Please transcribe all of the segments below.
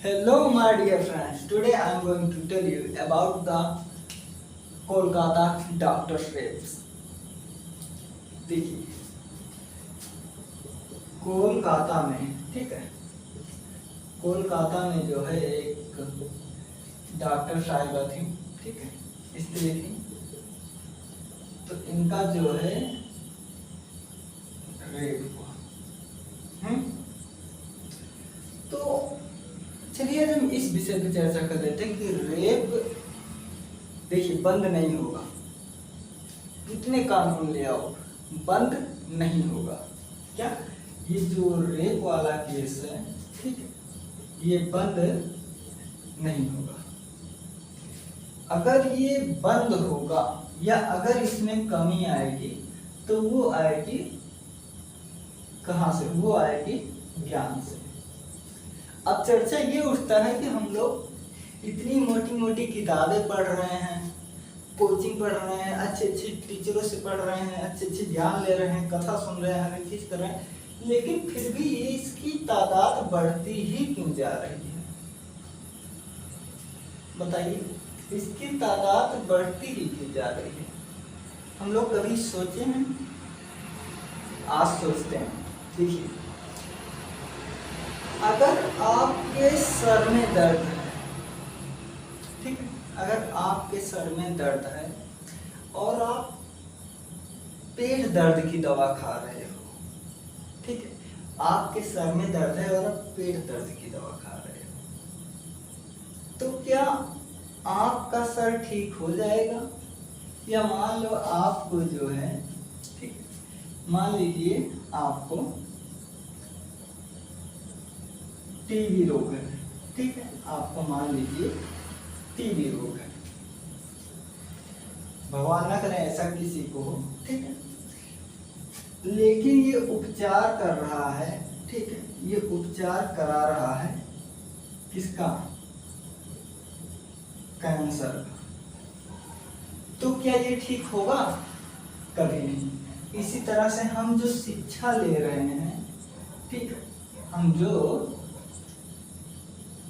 Hello, my dear friends. Today I am going to tell you about the Kolkata doctor rapes. देखिए, कोलकाता में, ठीक है, कोलकाता में जो है एक डॉक्टर साहिबा थी, ठीक है, स्त्री थी। तो इनका जो है रेप हुआ। तो चलिए आज हम इस विषय पर चर्चा कर लेते हैं कि रेप देखिए बंद नहीं होगा, कितने कानून ले आओ बंद नहीं होगा। क्या ये जो रेप वाला केस है, ठीक है, ये बंद नहीं होगा। अगर ये बंद होगा या अगर इसमें कमी आएगी तो वो आएगी कहाँ से? वो आएगी ज्ञान से। अब चर्चा ये उठता है कि हम लोग इतनी मोटी मोटी किताबें पढ़ रहे हैं, कोचिंग पढ़ रहे हैं, अच्छे अच्छे टीचरों से पढ़ रहे हैं, अच्छे अच्छे ज्ञान ले रहे हैं, कथा सुन रहे हैं, हर चीज कर रहे हैं, लेकिन फिर भी ये इसकी तादाद बढ़ती ही क्यों जा रही है? बताइए, इसकी तादाद बढ़ती ही क्यों जा रही है? हम लोग कभी सोचे हैं? आज सोचते हैं। देखिए, अगर आपके सर में दर्द है, ठीक है, अगर आपके सर में दर्द है और आप पेट दर्द की दवा खा रहे हो, ठीक है, आपके सर में दर्द है और आप पेट दर्द की दवा खा रहे हो, तो क्या आपका सर ठीक हो जाएगा? या मान लो आपको जो है, ठीक है, मान लीजिए आपको टीबी रोग है, ठीक है, आपको मान लीजिए टीबी रोग है, भगवान ना करे ऐसा किसी को हो, ठीक है, लेकिन ये उपचार कर रहा है, ठीक है, ये उपचार करा रहा है किसका? कैंसर का। तो क्या ये ठीक होगा? कभी नहीं। इसी तरह से हम जो शिक्षा ले रहे हैं, ठीक है, हम जो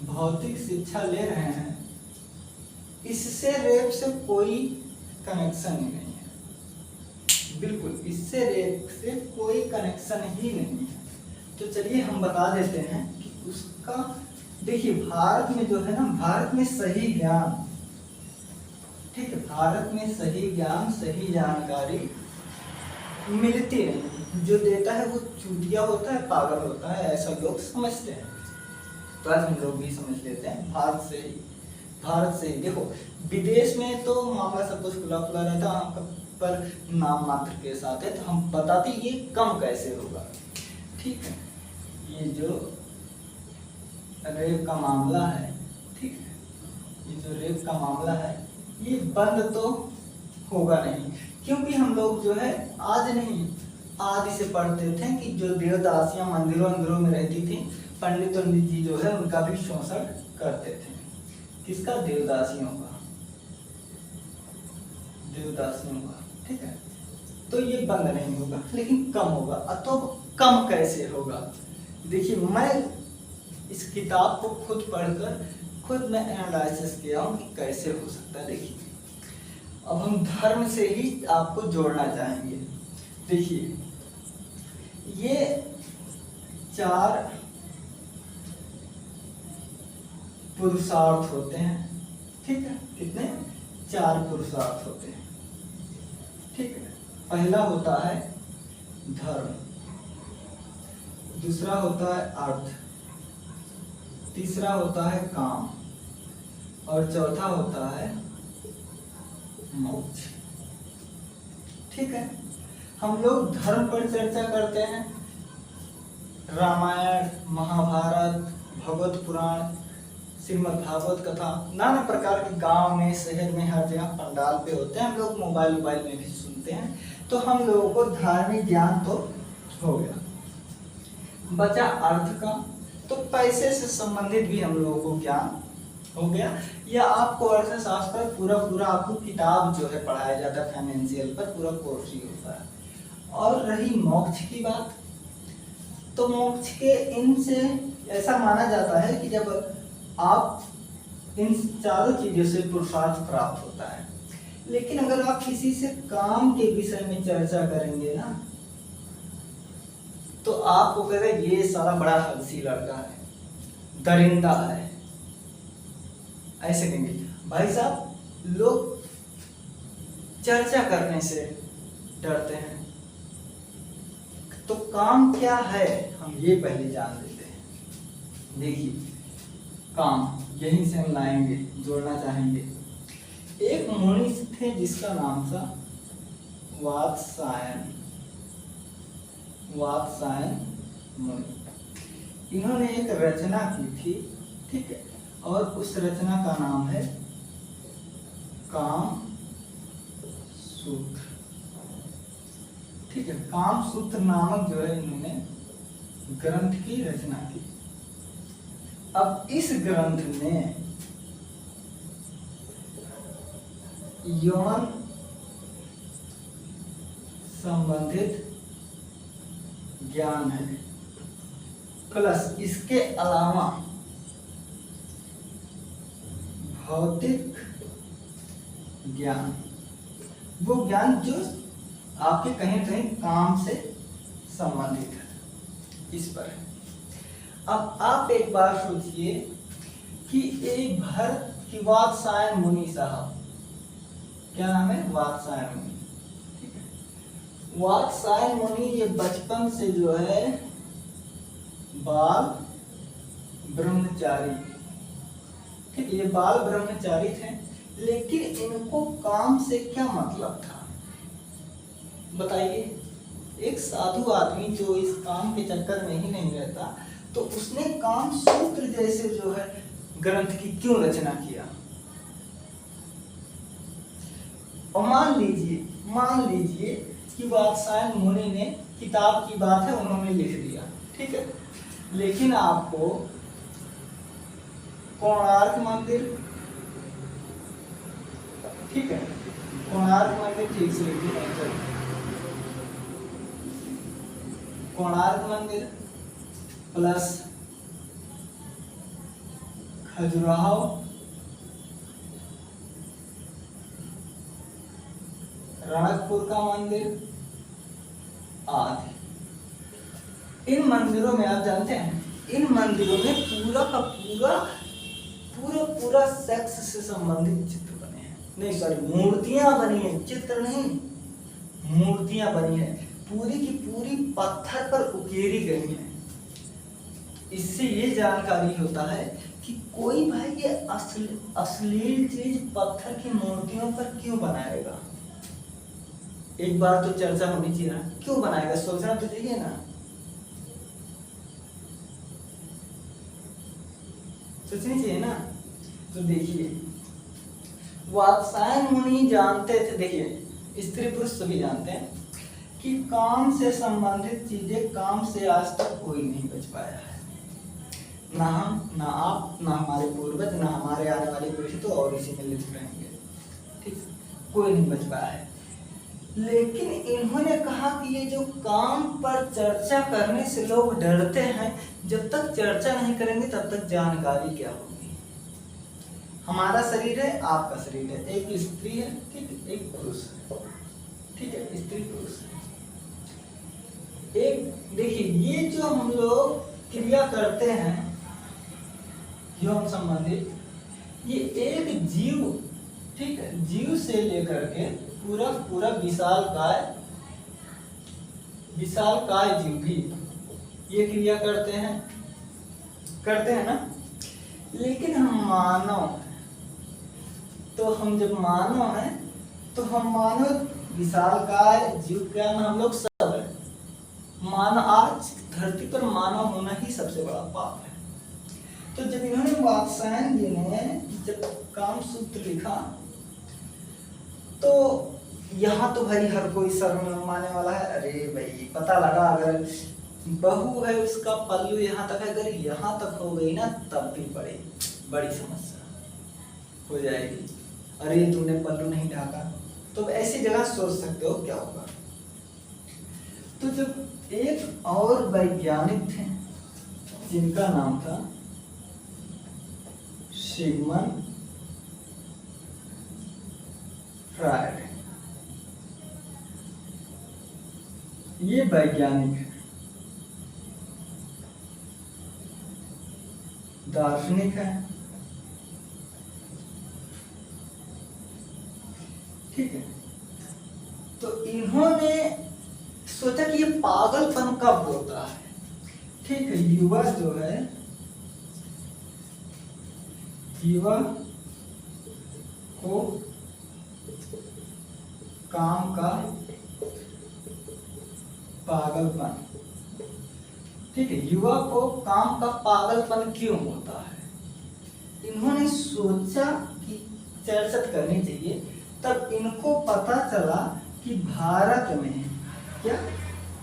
भौतिक शिक्षा ले रहे हैं, इससे रेप से कोई कनेक्शन ही नहीं है। बिल्कुल, इससे रेप से कोई कनेक्शन ही नहीं है। तो चलिए हम बता देते हैं कि उसका, देखिए भारत में जो है ना, भारत में सही ज्ञान, ठीक है, भारत में सही ज्ञान, सही जानकारी मिलती नहीं। जो देता है वो चूतिया होता है, पागल होता है, ऐसा लोग समझते हैं। तो आज हम लोग भी समझ लेते हैं भारत से ही। देखो, विदेश में तो मामला सब कुछ खुला खुला रहता है, पर नाम मात्र के साथ है। तो हम बताते ये कम कैसे होगा, ठीक है। ये जो रेप का मामला है, ठीक है, ये जो रेप का मामला है, ये बंद तो होगा नहीं, क्योंकि हम लोग जो है आज नहीं आदि से पढ़ते थे कि जो देवदासियां मंदिरों अंदरों में रहती थी, पंडित जी जो है उनका भी शोषण करते थे। किसका? देवदासियों का, ठीक है। तो ये बंद नहीं होगा, लेकिन कम होगा। तो कम कैसे होगा? देखिए, मैं इस किताब को खुद पढ़कर खुद मैं एनालिसिस किया हूँ कि कैसे हो सकता है। देखिए, अब हम धर्म से ही आपको जोड़ना चाहेंगे। देखिए, ये 4 पुरुषार्थ होते हैं, ठीक है। कितने? 4 पुरुषार्थ होते हैं, ठीक है। पहला होता है धर्म, दूसरा होता है अर्थ, तीसरा होता है काम, और चौथा होता है मोक्ष, ठीक है। हम लोग धर्म पर चर्चा करते हैं। रामायण, महाभारत, भगवत पुराण, श्रीमद् भागवत कथा, नाना प्रकार के गांव में, शहर में, हर जगह पंडाल पे होते हैं। हम लोग मोबाइल में भी सुनते हैं। तो हम लोगों को धार्मिक ज्ञान तो हो गया, बचा अर्थ का। तो पैसे से संबंधित भी हम लोगों को ज्ञान हो गया, या आपको अर्थशास्त्र पूरा आपको किताब जो है पढ़ाया जाता है, फाइनेंशियल पर पूरा कोर्स ही होता है। और रही मोक्ष की बात, तो मोक्ष के इनसे ऐसा माना जाता है कि जब आप इन चारों चीजों से पुरुषार्थ प्राप्त होता है। लेकिन अगर आप किसी से काम के विषय में चर्चा करेंगे ना, तो आपको कहेगा ये सारा बड़ा हलसी लड़का है, दरिंदा है, ऐसे कहेंगे। भाई साहब, लोग चर्चा करने से डरते हैं, तो काम क्या है हम ये पहले जान लेते हैं। देखिए, काम यहीं से हम लाएंगे, जोड़ना चाहेंगे। एक मुनि थे जिसका नाम था वात्सायन मुनि। इन्होंने एक रचना की थी, ठीक है, और उस रचना का नाम है काम सूत्र, ठीक है। काम सूत्र नामक जो है इन्होंने ग्रंथ की रचना की। अब इस ग्रंथ में यौन संबंधित ज्ञान है, प्लस इसके अलावा भौतिक ज्ञान, वो ज्ञान जो आपके कहीं कहीं काम से संबंधित है, इस पर है। अब आप एक बार सोचिए कि एक भरत की वात्सायन मुनि साहब, क्या नाम है, वात्सायन मुनि, ठीक है। वात्सायन मुनि ये बचपन से जो है बाल ब्रह्मचारी, ठीक, ये बाल ब्रह्मचारी थे। लेकिन इनको काम से क्या मतलब था बताइए। एक साधु आदमी जो इस काम के चक्कर में ही नहीं रहता, तो उसने काम सूत्र जैसे जो है ग्रंथ की क्यों रचना किया। और मान लीजिए कि वात्सायन मुनि ने, किताब की बात है, उन्होंने लिख दिया, ठीक है। लेकिन आपको कोणार्क मंदिर, ठीक है, कोणार्क मंदिर ठीक से लिखी नहीं चलती। कोणार्क मंदिर प्लस खजुराहो, रणकपुर का मंदिर आदि। इन मंदिरों में आप जानते हैं, इन मंदिरों में पूरा का पूरा सेक्स से संबंधित चित्र बने हैं, नहीं सॉरी, मूर्तियां बनी हैं, चित्र नहीं, मूर्तियां बनी हैं, पूरी की पूरी पत्थर पर उकेरी गई हैं। इससे ये जानकारी होता है कि कोई भाई ये अश्लील चीज पत्थर की मूर्तियों पर क्यों बनाएगा। एक बार तो चर्चा होनी चाहिए ना, क्यों बनाएगा, सोचना तो चाहिए ना। सोचनी चाहिए ना। तो देखिए, वात्सायन मुनि जानते थे, देखिए स्त्री पुरुष सभी जानते हैं कि काम से संबंधित चीजें, काम से आज तक कोई नहीं बच पाया है, ना हम, ना आप, ना हमारे पूर्वज, ना हमारे आने वाली पीढ़ी, तो और इसी में लिप्त रहेंगे, ठीक, कोई नहीं बच पाया है। लेकिन इन्होंने कहा कि ये जो काम पर चर्चा करने से लोग डरते हैं, जब तक चर्चा नहीं करेंगे तब तक जानकारी क्या होगी। हमारा शरीर है, आपका शरीर है, एक स्त्री है, ठीक, एक पुरुष है, ठीक है, स्त्री पुरुष है। एक देखिए, ये जो हम लोग क्रिया करते हैं यौन संबंधित, ये एक जीव, ठीक है, जीव से लेकर के पूरा विशालकाय जीव भी ये क्रिया करते हैं ना। लेकिन हम मानव, तो हम जब मानव हैं, तो हम मानव विशालकाय जीव क्या ना, हम लोग सब है मानव। आज धरती पर मानव होना ही सबसे बड़ा पाप है। तो जब इन्होंने वात्सायन जी ने जब काम सूत्र लिखा, तो यहाँ तो भाई हर कोई शर्म माने वाला है। अरे भाई, पता लगा अगर बहू है उसका पल्लू यहाँ तक है, अगर यहाँ तक हो गई ना, तब भी बड़ी समस्या हो जाएगी। अरे तुमने पल्लू नहीं ढाका, तो ऐसी जगह सोच सकते हो क्या होगा। तो जब एक और वैज्ञानिक थे जिनका नाम था सिगमंड फ्रायड, ये वैज्ञानिक है, दार्शनिक है, ठीक है। तो इन्होंने सोचा कि ये पागलपन कब होता है, ठीक है। युवा जो है, युवा को काम का पागलपन, ठीक है। युवा को काम का पागलपन क्यों होता है, इन्होंने सोचा कि चर्चा करनी चाहिए। तब इनको पता चला कि भारत में क्या,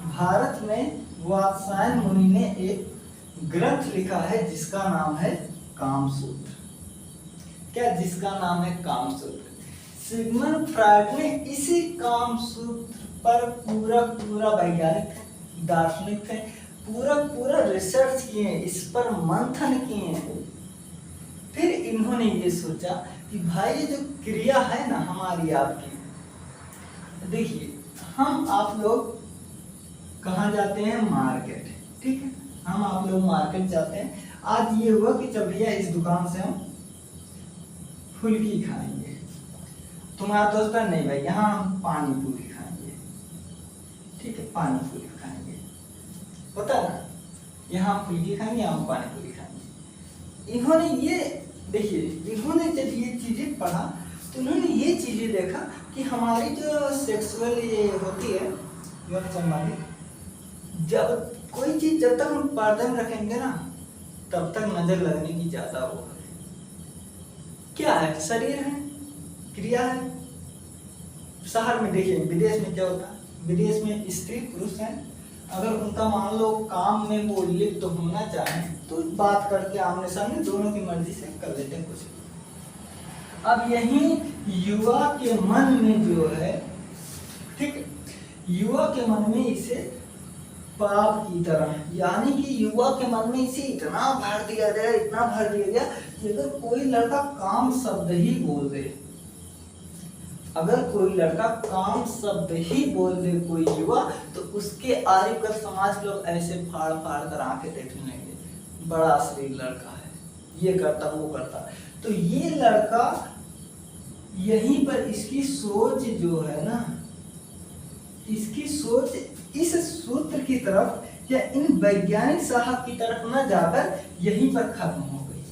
भारत में वात्स्यायन मुनि ने एक ग्रंथ लिखा है जिसका नाम है कामसूत्र। क्या, जिसका नाम है कामसूत्र। सिगमंड फ्रायड ने इसी कामसूत्र पर पूरा वैज्ञानिक दार्शनिक थे, पूरा रिसर्च किए, इस पर मंथन किए। फिर इन्होंने ये सोचा कि भाई ये जो क्रिया है ना हमारी आपकी, देखिए हम आप लोग कहाँ जाते हैं, मार्केट, ठीक है। हम आप लोग मार्केट जाते हैं। आज ये हुआ कि चल भैया इस दुकान से हम फुल्की खाएंगे, तुम्हारा दोस्त है नहीं भाई यहाँ हम पानी पूरी खाएंगे, ठीक है, पानी पूरी खाएंगे, होता है ना, यहाँ फुल्की खाएंगे यहाँ पानी पूरी खाएंगे। इन्होंने ये देखिए, इन्होंने जब ये चीजें पढ़ा तो इन्होंने ये चीजें देखा कि हमारी जो सेक्सुअल ये होती है यौन संबंधी, जब कोई चीज जब तक हम पर्दे में रखेंगे ना तब तक नजर लगने की ज्यादा वो है। क्या है, शरीर है, क्रिया है। शहर में देखिए, विदेश में क्या होता है, विदेश में स्त्री पुरुष हैं, अगर उनका मान लो काम में वो लिप्त तो होना चाहे तो बात करके आमने सामने दोनों की मर्जी से कर लेते हैं कुछ। अब यही युवा के मन में जो है, ठीक है, युवा के मन में इसे पाप की तरह, यानी कि युवा के मन में इसे इतना भर दिया गया, इतना भर दिया गया कि अगर कोई लड़का काम शब्द ही बोल दे, अगर कोई लड़का काम शब्द ही बोल दे कोई युवा, तो उसके आगे कर समाज लोग ऐसे फाड़ फाड़ कर आंखें देखने लगे, बड़ा अश्लील लड़का है, ये करता वो करता। तो ये लड़का यहीं पर इसकी सोच जो है ना, इसकी सोच इस सूत्र की तरफ या इन वैज्ञानिक साहब की तरफ न जाकर यहीं पर खत्म हो गई।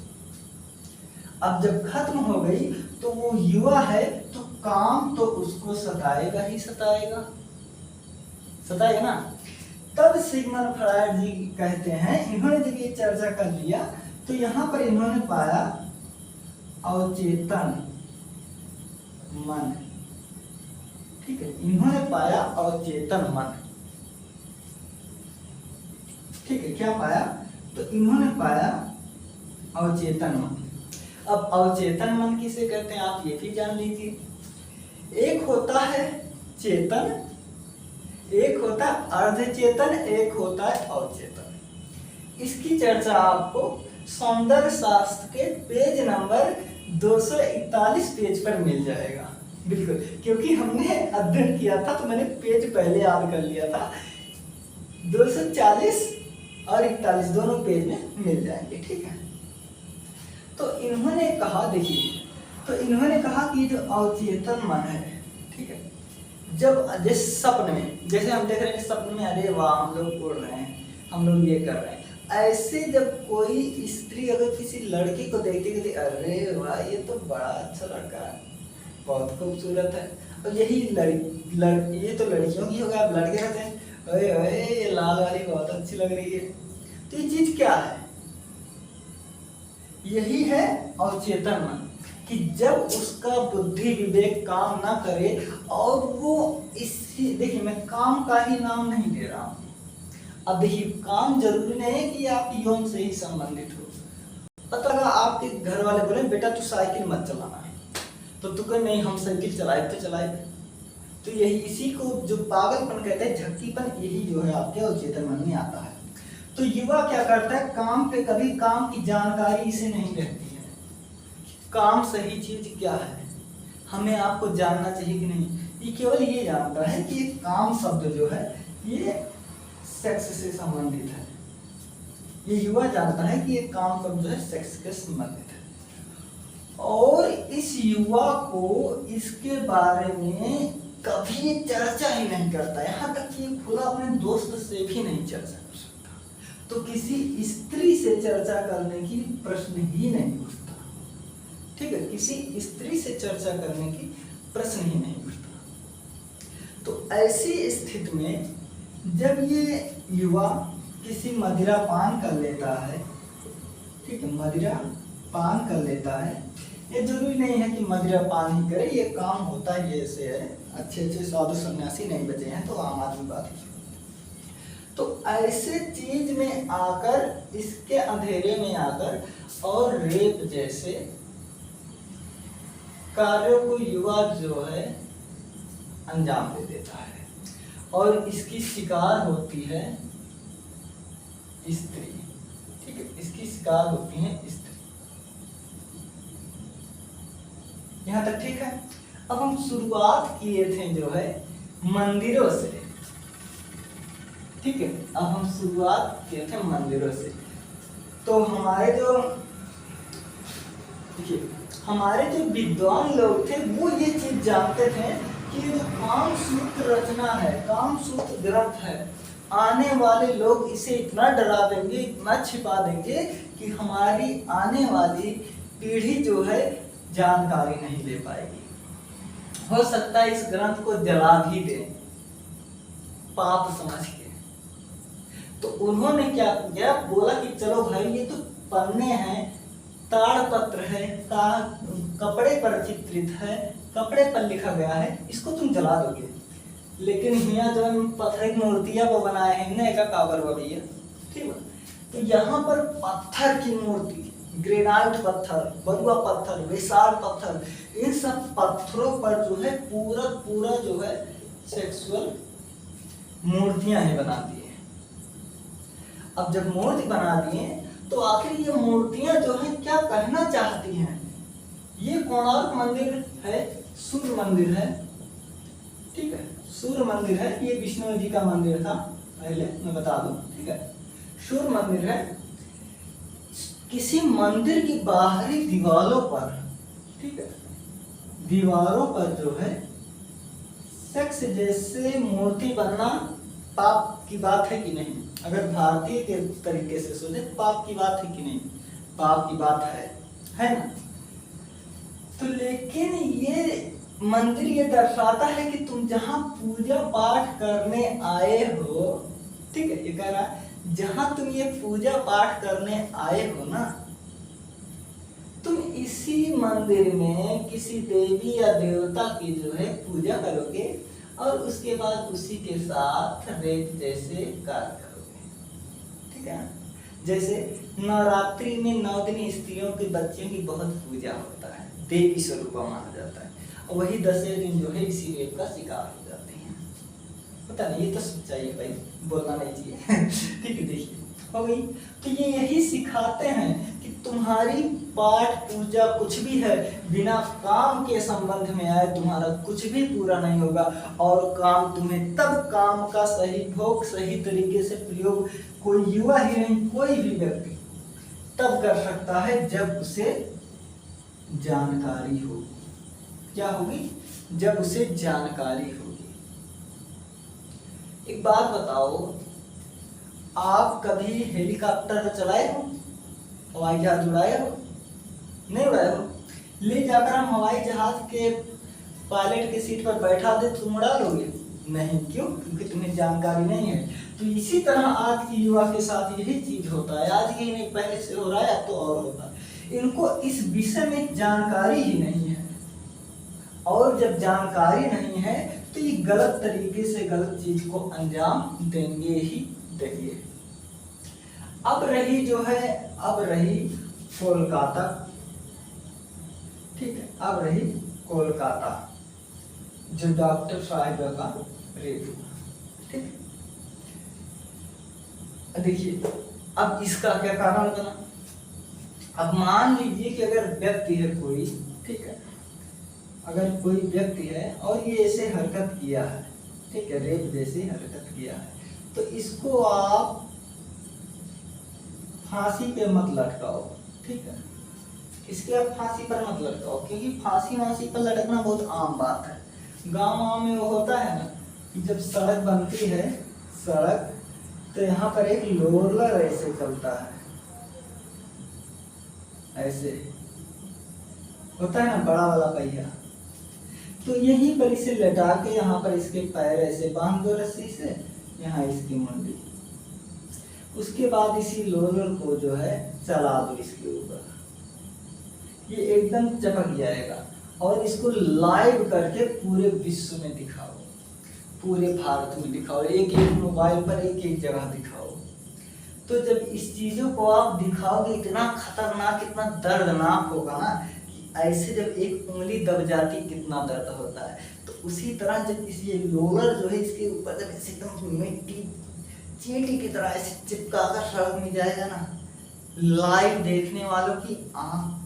अब जब खत्म हो गई तो वो युवा है तो काम तो उसको सताएगा ही सताएगा, सताएगा ना। तब सिगमंड फ्रायड जी कहते हैं, इन्होंने जब ये चर्चा कर लिया तो यहाँ पर इन्होंने पाया अवचेतन मन, ठीक है, इन्होंने पाया अवचेतन मन, ठीक है। क्या पाया, तो इन्होंने पाया अवचेतन मन। अब अवचेतन मन किसे कहते हैं आप ये भी जान लीजिए। एक होता है चेतन, एक होता है अर्धचेतन, एक होता है अवचेतन। इसकी चर्चा आपको सौंदर्य शास्त्र के पेज नंबर 241 पेज पर मिल जाएगा, बिल्कुल, क्योंकि हमने अध्ययन किया था तो मैंने पेज पहले याद कर लिया था। 240 और 41 दोनों पेज में मिल जाएंगे, ठीक है। तो इन्होंने कहा, देखिए, तो इन्होंने कहा कि जो अवचेतन मन है, ठीक है, जब जैसे सपने में, जैसे हम देख रहे हैं सपने में, अरे वाह हम लोग उड़ रहे हैं, हम लोग ये कर रहे हैं, ऐसे जब कोई स्त्री अगर किसी लड़की को देखती है, अरे वाह ये तो बड़ा अच्छा लड़का है, बहुत खूबसूरत है, और यही ये तो लड़कियों की होगा, आप लड़के रहते हैं, अरे अरे ये लाल वाली बहुत अच्छी लग रही है। तो ये चीज क्या है, यही है अवचेतन मन, कि जब उसका बुद्धि विवेक काम ना करे और वो इसी, देखिए मैं काम का ही नाम नहीं दे रहा हूँ। अब देखिए काम जरूरी नहीं है कि आप यौन से ही संबंधित हो। पता लगा आपके घर वाले बोले बेटा तू साइकिल मत चलाना, तो तू कहे नहीं हम साइकिल चलाए तो चलाए। तो यही इसी को जो पागलपन कहते हैं, झक्कीपन, यही जो है आपके अवचेतन मन में आता है। तो युवा क्या करता है, काम पे कभी काम की जानकारी इसे नहीं रहती है, काम सही चीज क्या है हमें आपको जानना चाहिए कि नहीं। ये केवल ये जानता है कि काम शब्द जो है ये सेक्स से संबंधित है। ये युवा जानता है कि ये काम शब्द जो है सेक्स के संबंधित है, और इस युवा को इसके बारे में कभी चर्चा ही नहीं करता, यहाँ तक कि खुला अपने दोस्त से भी नहीं चर्चा कर सकता। तो किसी स्त्री से चर्चा करने की प्रश्न ही नहीं उठता, ठीक है, किसी स्त्री से चर्चा करने की प्रश्न ही नहीं उठता। तो ऐसी स्थिति में जब ये युवा किसी मदिरा पान कर लेता है, ठीक है, मदिरा पान कर लेता है, ये जरूरी नहीं है कि मदिरा पान ही करे, ये काम होता है, ये ऐसे है, अच्छे अच्छे साधु सन्यासी नहीं बचे हैं तो आम आदमी बात है। तो ऐसे चीज में आकर, इसके अंधेरे में आकर और रेप जैसे कार्यों को युवा जो है अंजाम दे देता है, और इसकी शिकार होती है स्त्री, ठीक है, इसकी शिकार होती है स्त्री। यहाँ तक ठीक है। अब हम शुरुआत किए थे जो है मंदिरों से, ठीक है, अब हम शुरुआत किए थे मंदिरों से। तो हमारे जो, देखिए, हमारे जो विद्वान लोग थे वो ये चीज जानते थे कि जो कामसूत्र रचना है, कामसूत्र ग्रंथ है, आने वाले लोग इसे इतना डरा देंगे, इतना छिपा देंगे कि हमारी आने वाली पीढ़ी जो है जानकारी नहीं ले पाएगी। हो सकता है इस ग्रंथ को जला भी दे पाप समझ के। तो उन्होंने क्या किया, बोला कि चलो भाई ये तो पन्ने हैं, ताड़पत्र है, कपड़े पर चित्रित है, कपड़े पर लिखा गया है, इसको तुम जला दोगे। लेकिन यहाँ जो पत्थर की मूर्तियां वो बनाए हैं ना, एक काबर भैया, ठीक है, तो यहाँ पर पत्थर की मूर्ति, ग्रेनाइट पत्थर, बलुआ पत्थर, विशाल पत्थर, इन सब पत्थरों पर जो है पूरा पूरा जो है सेक्सुअल मूर्तियां ही बना दी है। अब जब मूर्ति बना दिए तो आखिर ये मूर्तियां जो है क्या कहना चाहती हैं। ये कोणार्क मंदिर है, सूर्य मंदिर है, ठीक है, सूर्य मंदिर है, ये विष्णु जी का मंदिर था, पहले मैं बता दूं, ठीक है, सूर्य मंदिर है। किसी मंदिर की बाहरी दीवारों पर, ठीक है, दीवारों पर जो है सेक्स जैसे मूर्ति बनना पाप की बात है कि नहीं। अगर भारतीय के तरीके से सोचे पाप की बात है कि नहीं, पाप की बात है ना। तो लेकिन ये मंदिर ये दर्शाता है कि तुम जहां पूजा पाठ करने आए हो, ठीक है, ये कह रहा है जहां तुम ये पूजा पाठ करने आए हो ना, तुम इसी मंदिर में किसी देवी या देवता की जो है पूजा करोगे और उसके बाद उसी के साथ रेप जैसे कार्य करोगे, ठीक है। जैसे नवरात्रि में 9 दिन स्त्रियों के बच्चों की बहुत पूजा होता है, देवी स्वरूप माना जाता है, और वही 10वें दिन जो है इसी रेप का शिकार हो जाते हैं। पता नहीं, ये तो सच्चाई है भाई, बोलना नहीं चाहिए ठीक है। देखिए हो गई। तो ये यही सिखाते हैं कि तुम्हारी पाठ पूजा कुछ भी है, बिना काम के संबंध में आए तुम्हारा कुछ भी पूरा नहीं होगा, और काम तुम्हें तब काम का सही भोग, सही तरीके से प्रयोग कोई युवा ही नहीं, कोई भी व्यक्ति तब कर सकता है जब उसे जानकारी होगी। क्या होगी? जब उसे जानकारी होगी। एक बात बताओ, आप कभी हेलीकॉप्टर चलाए हो, हवाई जहाज उड़ाए हो? नहीं उड़ाए हो? ले जाकर हम हवाई जहाज के पायलट के सीट पर बैठा दे, तुम उड़ा लोगे? नहीं। क्यों? क्योंकि तुम्हें जानकारी नहीं है। तो इसी तरह आज की युवा के साथ यही चीज होता है। आज की नहीं, पहले से हो रहा है, अब तो और होता है। इनको इस विषय में जानकारी ही नहीं है, और जब जानकारी नहीं है तो ये गलत तरीके से गलत चीज को अंजाम देंगे ही देंगे। अब रही कोलकाता, ठीक है, अब रही कोलकाता जो डॉक्टर साहिबा का रेप हुआ, ठीक है। देखिए अब इसका क्या कारण बना, अब मान लीजिए कि अगर व्यक्ति है कोई, ठीक है, अगर कोई व्यक्ति है और ये ऐसे हरकत किया है, ठीक है, रेप जैसी हरकत किया है, तो इसको आप फांसी पे मत लटकाओ, ठीक है, इसके आप फांसी पर मत लटकाओ, क्योंकि फांसी वांसी पर लटकना बहुत आम बात है। गाँव में वो होता है ना कि जब सड़क बनती है, सड़क, तो यहाँ पर एक रोलर ऐसे चलता है, ऐसे होता है ना, बड़ा वाला पहिया, तो यहीं पर इसे लटा के यहाँ पर इसके पैर ऐसे बांध दो रस्सी से, यहाँ इसकी मुंडी, उसके बाद इसी रोलर को जो है चला दो इसके ऊपर, ये एकदम चपक जाएगा, और इसको लाइव करके पूरे विश्व में दिखाओ, पूरे भारत में दिखाओ, एक एक मोबाइल पर एक एक जगह दिखाओ। तो जब इस चीजों को आप दिखाओगे, इतना खतरनाक, इतना दर्दनाक होगा ना, ऐसे जब एक उंगली दब जाती कितना दर्द होता है, तो उसी तरह जब इस ये रोलर जो है इसके ऊपर जब ऐसे एकदम मिट्टी चींटी की तरह ऐसे चिपका कर सड़क में जाएगा ना, लाइव देखने वालों की आंख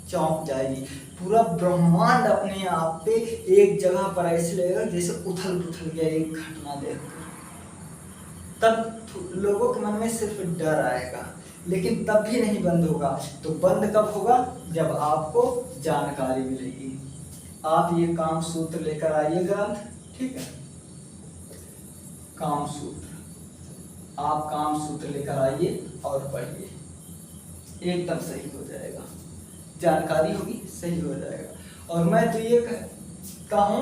चौंक जाएगी, पूरा ब्रह्मांड अपने आप पे एक जगह पर ऐसे लगेगा जैसे उथल पुथल गया एक घटना देखकर। तब लोगों के मन में सिर्फ डर आएगा, लेकिन तब भी नहीं बंद होगा। तो बंद कब होगा? जब आपको जानकारी मिलेगी। आप ये काम सूत्र लेकर आइए ग्रंथ, ठीक है, काम सूत्र, आप काम सूत्र लेकर आइए और पढ़िए, एकदम सही हो जाएगा, जानकारी होगी, सही हो जाएगा। और मैं तो ये कहूं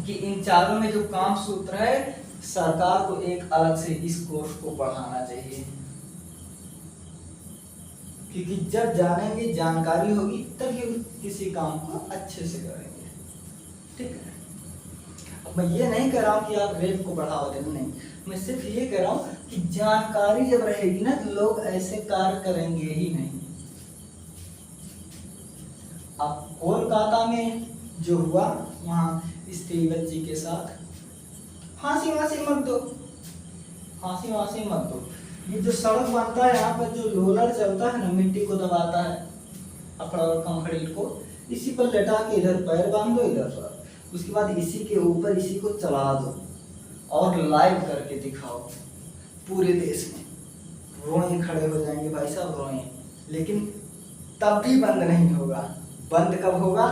कि इन चारों में जो काम सूत्र है, सरकार को एक अलग से इस कोर्स को पढ़ाना चाहिए, क्योंकि जब जानेंगे, जानकारी होगी, तभी किसी काम को अच्छे से करेंगे, ठीक है। अब मैं ये नहीं कह रहा हूँ कि आप रेप को बढ़ावा देना, नहीं, मैं सिर्फ ये कह रहा हूँ कि जानकारी जब रहेगी ना, तो लोग ऐसे कार्य करेंगे ही नहीं। अब कोलकाता में जो हुआ, वहाँ स्त्री बच्ची के साथ, फांसी वांसी मत दो, फांसी वांसी मत दो। ये जो सड़क बनता है, यहाँ पर जो रोलर चलता है ना, मिट्टी को दबाता है, अफड़ा और कंक्रीट को, इसी पर लटा के इधर पैर बांध दो, इधर पर, उसके बाद इसी के ऊपर इसी को चला दो और लाइव करके दिखाओ पूरे देश में। रोए खड़े हो जाएंगे भाई साहब, रोए, लेकिन तब भी बंद नहीं होगा। बंद कब होगा?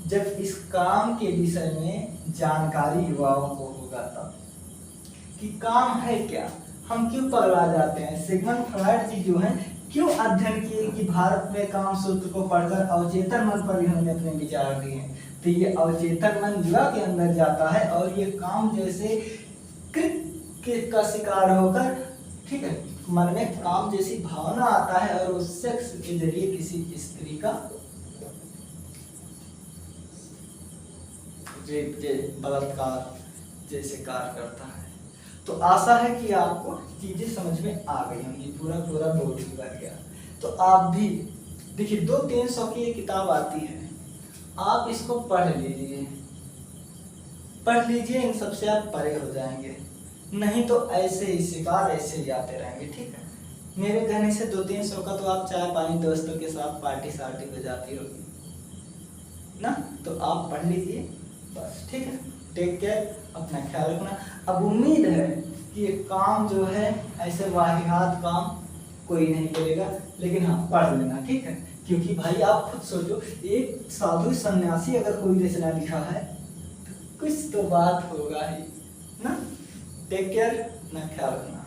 जब इस काम के विषय में जानकारी युवाओं को होगा, तब कि काम है क्या, हम क्यों पगला जाते हैं। सिगमंड फ्रॉइड जी जो हैं, क्यों अध्ययन किए कि भारत में काम सूत्र को पढ़कर अवचेतन मन पर इन्होंने अपने विचार दिए। तो ये अवचेतन मन युवा के अंदर जाता है और ये काम जैसे कृत्य का शिकार होकर, ठीक है, मन में काम जैसी भावना आता है और उस सेक्स के जरिए किसी स्त्री का बलात्कार जैसे कार्य करता है। तो आशा है कि आपको चीजें समझ में आ गई होंगी, पूरा बोर्ड कर गया। तो आप भी देखिए, 200-300 की ये किताब आती है, आप इसको पढ़ लीजिए, इन सबसे आप परे हो जाएंगे। नहीं तो ऐसे ही शिकार ऐसे ही आते रहेंगे, ठीक है। मेरे कहने से 200-300 का तो आप चाय पानी दोस्तों के साथ पार्टी सार्टी पे जाती होगी ना, तो आप पढ़ लीजिए बस, ठीक है। टेक केयर, अपना ख्याल रखना। अब उम्मीद है कि ये काम जो है ऐसे वाहियात काम कोई नहीं करेगा, लेकिन हाँ पढ़ लेना, ठीक है। क्योंकि भाई आप खुद सोचो, एक साधु सन्यासी अगर कोई रचना लिखा है तो कुछ तो बात होगा ही ना। टेक केयर, अपना ख्याल रखना।